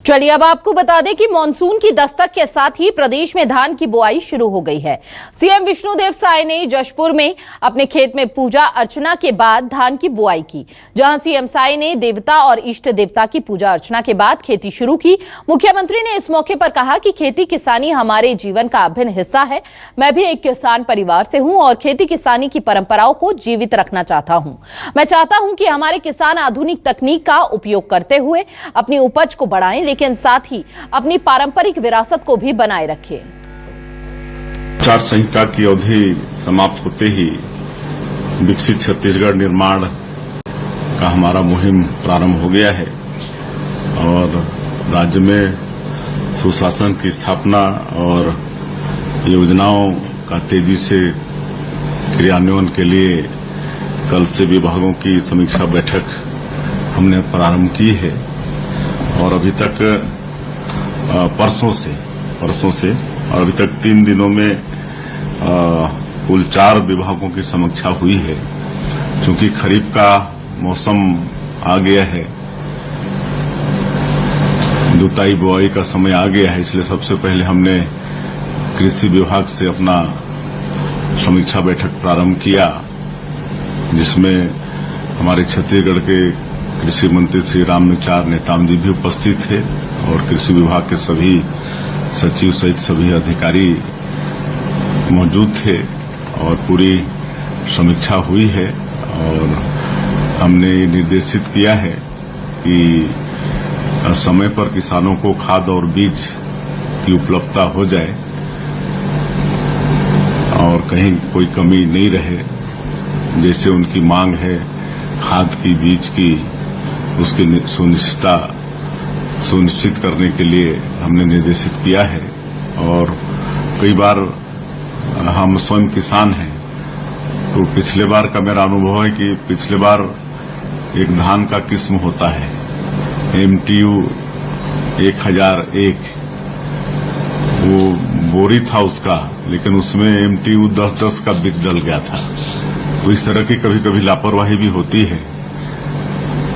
चलिए अब आपको बता दें कि मानसून की दस्तक के साथ ही प्रदेश में धान की बुआई शुरू हो गई है। सीएम विष्णुदेव साय ने जशपुर में अपने खेत में पूजा अर्चना के बाद धान की बुआई की, जहां सीएम साय ने देवता और इष्ट देवता की पूजा अर्चना के बाद खेती शुरू की। मुख्यमंत्री ने इस मौके पर कहा कि खेती किसानी हमारे जीवन का अभिन्न हिस्सा है। मैं भी एक किसान परिवार से हूं और खेती किसानी की परंपराओं को जीवित रखना चाहता हूं। मैं चाहता हूं कि हमारे किसान आधुनिक तकनीक का उपयोग करते हुए अपनी उपज को बढ़ाएं, लेकिन साथ ही अपनी पारंपरिक विरासत को भी बनाए रखें। आचार संहिता की अवधि समाप्त होते ही विकसित छत्तीसगढ़ निर्माण का हमारा मुहिम प्रारंभ हो गया है और राज्य में सुशासन की स्थापना और योजनाओं का तेजी से क्रियान्वयन के लिए कल से विभागों की समीक्षा बैठक हमने प्रारंभ की है और अभी तक परसों से और अभी तक 3 दिनों में कुल 4 विभागों की समीक्षा हुई है। क्योंकि खरीफ का मौसम आ गया है, जुताई बुआई का समय आ गया है, इसलिए सबसे पहले हमने कृषि विभाग से अपना समीक्षा बैठक प्रारंभ किया, जिसमें हमारे छत्तीसगढ़ के कृषि मंत्री श्री रामविचार नेताम जी भी उपस्थित थे और कृषि विभाग के सभी सचिव सहित सभी अधिकारी मौजूद थे और पूरी समीक्षा हुई है। और हमने निर्देशित किया है कि समय पर किसानों को खाद और बीज की उपलब्धता हो जाए और कहीं कोई कमी नहीं रहे। जैसे उनकी मांग है खाद की, बीज की, उसकी सुनिश्चित करने के लिए हमने निर्देशित किया है। और कई बार हम स्वयं किसान हैं, तो पिछले बार का मेरा अनुभव है कि पिछले बार एक धान का किस्म होता है MTU 1001, वो बोरी था उसका, लेकिन उसमें MTU 10-10 का बीज डल गया था। तो इस तरह की कभी कभी लापरवाही भी होती है,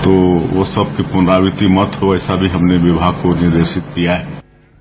तो वो सब की पुनरावृत्ति मत हो, ऐसा भी हमने विभाग को निर्देशित किया है।